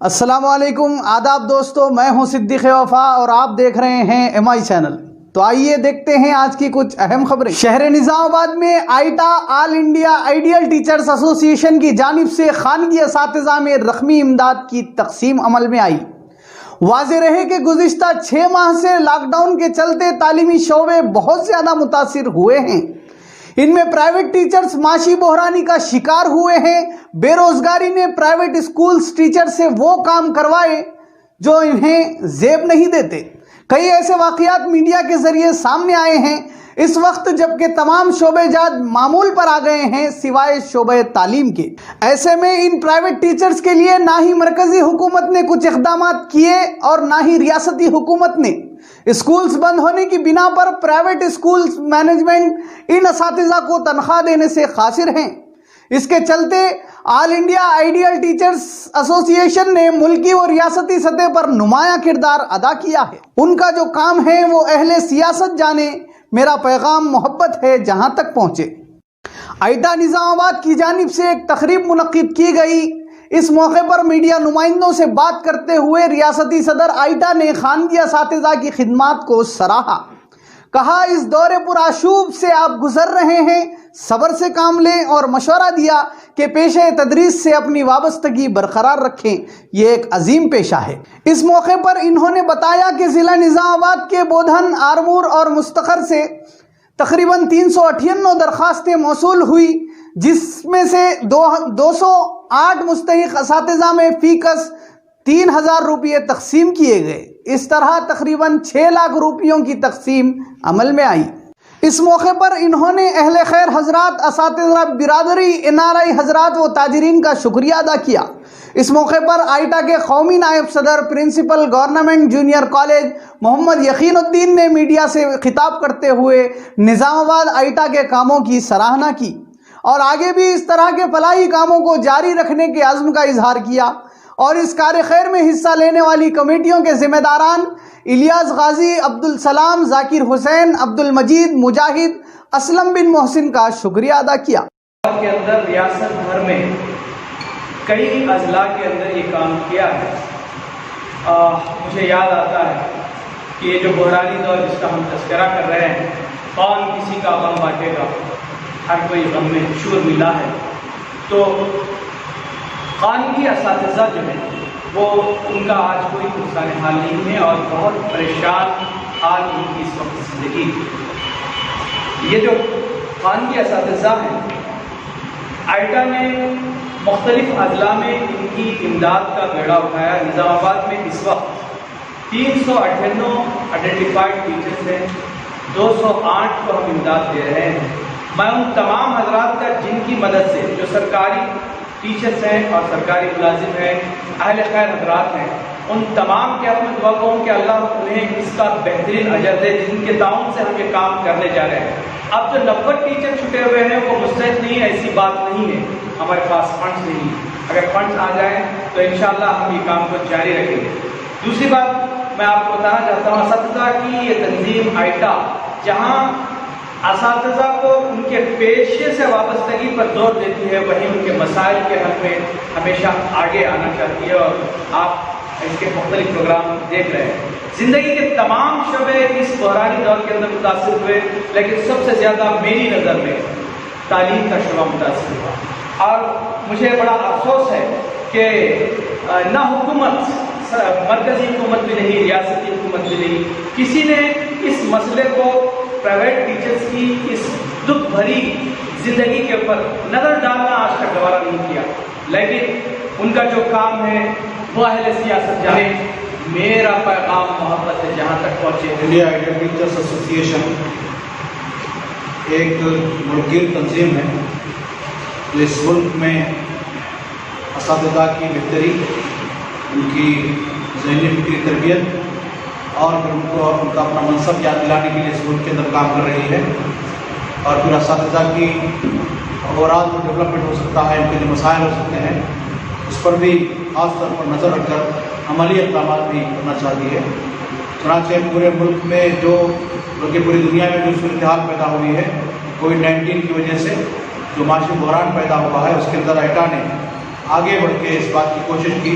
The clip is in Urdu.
السلام علیکم، آداب دوستو، میں ہوں صدیق وفا اور آپ دیکھ رہے ہیں ایم آئی چینل۔ تو آئیے دیکھتے ہیں آج کی کچھ اہم خبریں۔ شہر نظام آباد میں آئیٹا آل انڈیا آئیڈیل ٹیچرز ایسوسی ایشن کی جانب سے خانگی اساتذہ میں رقمی امداد کی تقسیم عمل میں آئی۔ واضح رہے کہ گزشتہ 6 ماہ سے لاک ڈاؤن کے چلتے تعلیمی شعبے بہت زیادہ متاثر ہوئے ہیں۔ ان میں پرائیویٹ ٹیچرز معاشی بحرانی کا شکار ہوئے ہیں۔ بے روزگاری نے پرائیویٹ اسکولز ٹیچر سے وہ کام کروائے جو انہیں زیب نہیں دیتے۔ کئی ایسے واقعات میڈیا کے ذریعے سامنے آئے ہیں اس وقت جبکہ تمام شعبے جات معمول پر آ گئے ہیں سوائے شعبہ تعلیم کے۔ ایسے میں ان پرائیویٹ ٹیچرز کے لیے نہ ہی مرکزی حکومت نے کچھ اقدامات کیے اور نہ ہی ریاستی حکومت نے۔ اسکولز بند ہونے کی بنا پر پرائیویٹ اسکولز مینجمنٹ ان اساتذہ کو تنخواہ دینے سے قاصر ہیں۔ اس کے چلتے آل انڈیا آئیڈیل ٹیچرز ایسوسی ایشن نے ملکی اور ریاستی سطح پر نمایاں کردار ادا کیا ہے۔ ان کا جو کام ہے وہ اہل سیاست جانے، میرا پیغام محبت ہے جہاں تک پہنچے۔ آئیٹا نظام آباد کی جانب سے ایک تقریب منعقد کی گئی۔ اس موقع پر میڈیا نمائندوں سے بات کرتے ہوئے ریاستی صدر آئیٹا نے خانگی اساتذہ کی خدمات کو سراہا۔ کہا اس دور پر آشوب سے آپ گزر رہے ہیں، صبر سے کام لیں اور مشورہ دیا کہ پیشہ تدریس سے اپنی وابستگی برقرار رکھیں، یہ ایک عظیم پیشہ ہے۔ اس موقع پر انہوں نے بتایا کہ ضلع نظام آباد کے بودھن، آرمور اور مستقر سے تقریباً 398 درخواستیں موصول ہوئی، جس میں سے 208 مستحق اساتذہ میں فی کس 3000 روپے تقسیم کیے گئے۔ اس طرح تقریباً 6 لاکھ روپیوں کی تقسیم عمل میں آئی۔ اس موقع پر انہوں نے اہل خیر حضرات، اساتذہ برادری، NRI حضرات و تاجرین کا شکریہ ادا کیا۔ اس موقع پر آئیٹا کے قومی نائب صدر پرنسپل گورنمنٹ جونیئر کالج محمد یقین الدین نے میڈیا سے خطاب کرتے ہوئے نظام آباد آئیٹا کے کاموں کی سراہنا کی اور آگے بھی اس طرح کے فلاحی کاموں کو جاری رکھنے کے عزم کا اظہار کیا، اور اس کار خیر میں حصہ لینے والی کمیٹیوں کے ذمہ داران الیاس غازی، عبدالسلام، ذاکر حسین، عبدالمجید، مجاہد، اسلم بن محسن کا شکریہ ادا کیا۔ کے اندر ریاست بھر میں کئی اضلاع کے اندر یہ کام کیا ہے۔ مجھے یاد آتا ہے کہ یہ جو بحرانی دور جس کا ہم تذکرہ کر رہے ہیں، کون کسی کا غم بانٹے گا، ہر کوئی غم میں شور ملا ہے۔ تو خانگی اساتذہ جو ہیں وہ ان کا آج کوئی نقصان حال نہیں ہے اور بہت پریشان حال ان کی اس وقت زندگی۔ یہ جو خانگی اساتذہ ہیں، آئیٹا نے مختلف اضلاع میں ان کی امداد کا بیڑا اٹھایا۔ نظام آباد میں اس وقت 398 آئیڈینٹیفائڈ ٹیچرز ہیں، 208 کو ہم امداد دے رہے ہیں۔ میں ان تمام حضرات کا جن کی مدد سے، جو سرکاری ٹیچرز ہیں اور سرکاری ملازم ہیں، اہل خیر حضرات ہیں، ان تمام کے حق میں دعا کروں کہ اللہ انہیں اس کا بہترین اجر دے جن کے تعاون سے ہم یہ کام کرنے جا رہے ہیں۔ اب جو 90 ٹیچر چھٹے ہوئے ہیں وہ مستحق نہیں ہے، ایسی بات نہیں ہے، ہمارے پاس فنڈز نہیں ہے۔ اگر فنڈز آ جائیں تو انشاءاللہ ہم یہ کام کو جاری رکھیں گے۔ دوسری بات میں آپ کو بتانا چاہتا ہوں، اساتذہ کی یہ تنظیم آئیٹا جہاں اساتذہ کو ان کے پیشے سے وابستگی پر زور دیتی ہے، وہیں ان کے مسائل کے حل میں ہمیشہ آگے آنا چاہتی ہے، اور آپ اس کے مختلف پروگرام دیکھ رہے ہیں۔ زندگی کے تمام شعبے اس بحرانی دور کے اندر متاثر ہوئے، لیکن سب سے زیادہ میری نظر میں تعلیم کا شعبہ متاثر ہوا، اور مجھے بڑا افسوس ہے کہ نہ حکومت، مرکزی حکومت بھی نہیں، ریاستی حکومت بھی نہیں، کسی نے اس مسئلے کو پرائیویٹ ٹیچرز کی اس دکھ بھری زندگی کے اوپر نظر ڈالنا آج تک گوارا نہیں کیا۔ لیکن ان کا جو کام ہے وہ اہل سیاست جانے، میرا پیغام محبت ہے جہاں تک پہنچے۔ انڈیا آئیڈیل ٹیچرز ایسوسی ایشن ایک ملک گیر تنظیم ہے جو اس ملک میں اساتذہ کی بہتری، ان کی ذہنی فکری تربیت اور پھر ان کو ان کا اپنا منصب یاد دلانے کے لیے اس ملک کے اندر کام کر رہی ہے، اور پھر اساتذہ کی اوور آل جو ڈیولپمنٹ ہو سکتا ہے، ان کے جو مسائل ہو سکتے ہیں، اس پر بھی خاص طور پر نظر رکھ کر عملی اقدامات بھی کرنا چاہتی ہے۔ چنانچہ پورے ملک میں جو بلکہ پوری دنیا میں جو صورتحال پیدا ہوئی ہے کووڈ-19 کی وجہ سے، جو معاشی بحران پیدا ہوا ہے، اس کے اندر آئیٹا نے آگے بڑھ کے اس بات کی کوشش کی